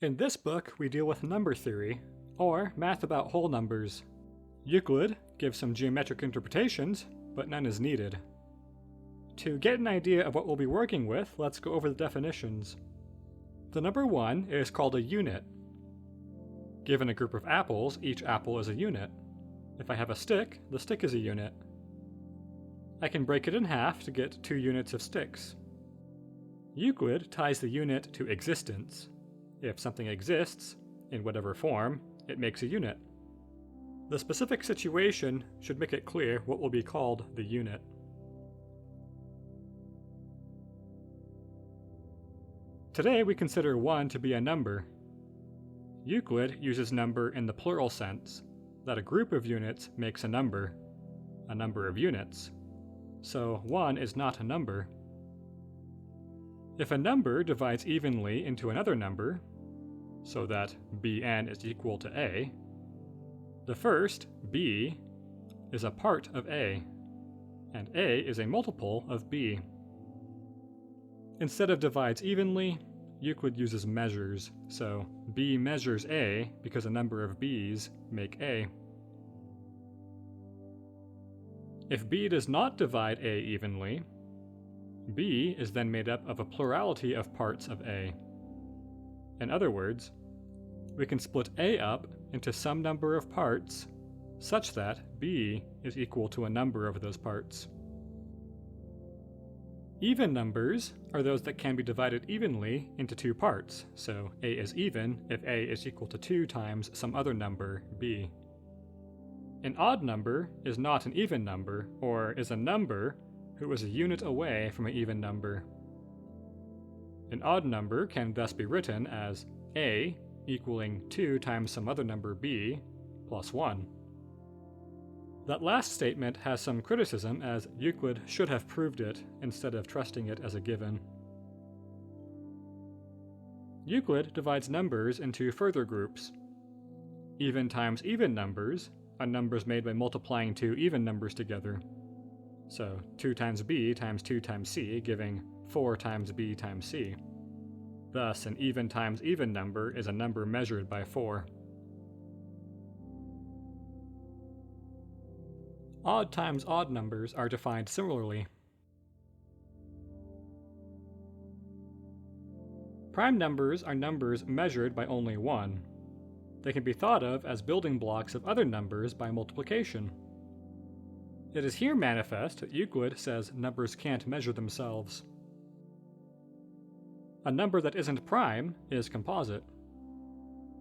In this book, we deal with number theory, or math about whole numbers. Euclid gives some geometric interpretations, but none is needed. To get an idea of what we'll be working with, let's go over the definitions. The number 1 is called a unit. Given a group of apples, each apple is a unit. If I have a stick, the stick is a unit. I can break it in half to get 2 units of sticks. Euclid ties the unit to existence. If something exists, in whatever form, it makes a unit. The specific situation should make it clear what will be called the unit. Today we consider 1 to be a number. Euclid uses number in the plural sense, that a group of units makes a number of units. So 1 is not a number. If a number divides evenly into another number, so that bn is equal to a, the first, b, is a part of a, and a is a multiple of b. Instead of divides evenly, Euclid uses measures, so b measures a because a number of b's make a. If b does not divide a evenly, b is then made up of a plurality of parts of a. In other words, we can split a up into some number of parts such that b is equal to a number of those parts. Even numbers are those that can be divided evenly into 2 parts, so a is even if a is equal to 2 times some other number, b. An odd number is not an even number, or is a number who is a unit away from an even number. An odd number can thus be written as a equaling 2 times some other number b plus 1. That last statement has some criticism, as Euclid should have proved it instead of trusting it as a given. Euclid divides numbers into further groups. Even times even numbers are numbers made by multiplying 2 even numbers together. So 2 times b times 2 times c, giving 4 times b times c. Thus, an even times even number is a number measured by 4. Odd times odd numbers are defined similarly. Prime numbers are numbers measured by only 1. They can be thought of as building blocks of other numbers by multiplication. It is here manifest that Euclid says numbers can't measure themselves. A number that isn't prime is composite.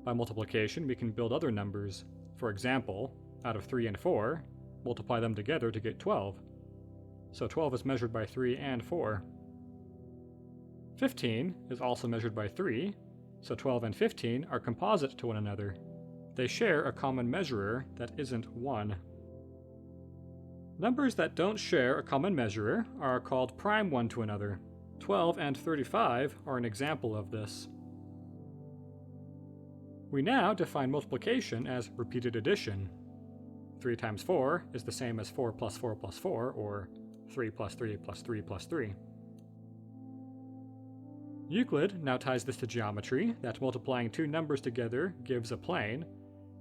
By multiplication, we can build other numbers. For example, out of 3 and 4, multiply them together to get 12. So 12 is measured by 3 and 4. 15 is also measured by 3, so 12 and 15 are composite to one another. They share a common measurer that isn't 1. Numbers that don't share a common measurer are called prime one to another. 12 and 35 are an example of this. We now define multiplication as repeated addition. 3 times 4 is the same as 4 plus 4 plus 4, or 3 plus 3 plus 3 plus 3. Euclid now ties this to geometry, that multiplying 2 numbers together gives a plane,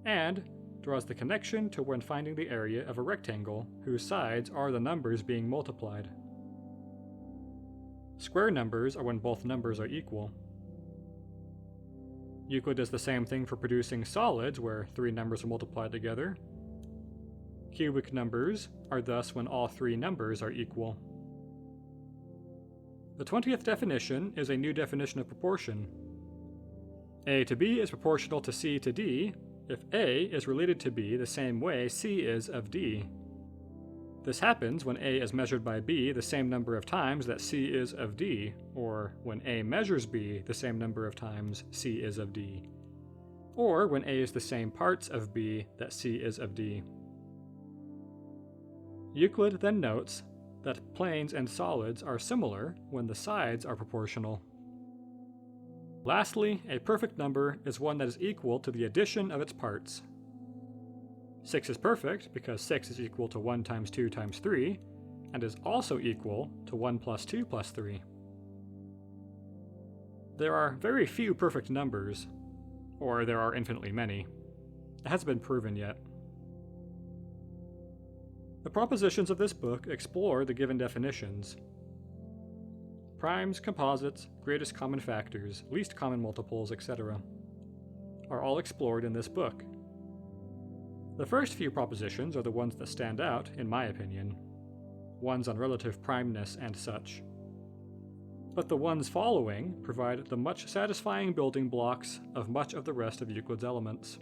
and draws the connection to when finding the area of a rectangle whose sides are the numbers being multiplied. Square numbers are when both numbers are equal. Euclid does the same thing for producing solids where 3 numbers are multiplied together. Cubic numbers are thus when all 3 numbers are equal. The 20th definition is a new definition of proportion. A to B is proportional to C to D if A is related to B the same way C is of D. This happens when A is measured by B the same number of times that C is of D, or when A measures B the same number of times C is of D, or when A is the same parts of B that C is of D. Euclid then notes that planes and solids are similar when the sides are proportional. Lastly, a perfect number is one that is equal to the addition of its parts. 6 is perfect because 6 is equal to 1 times 2 times 3, and is also equal to 1 plus 2 plus 3. There are very few perfect numbers, or there are infinitely many. It hasn't been proven yet. The propositions of this book explore the given definitions. Primes, composites, greatest common factors, least common multiples, etc. are all explored in this book. The first few propositions are the ones that stand out, in my opinion, ones on relative primeness and such. But the ones following provide the much satisfying building blocks of much of the rest of Euclid's elements.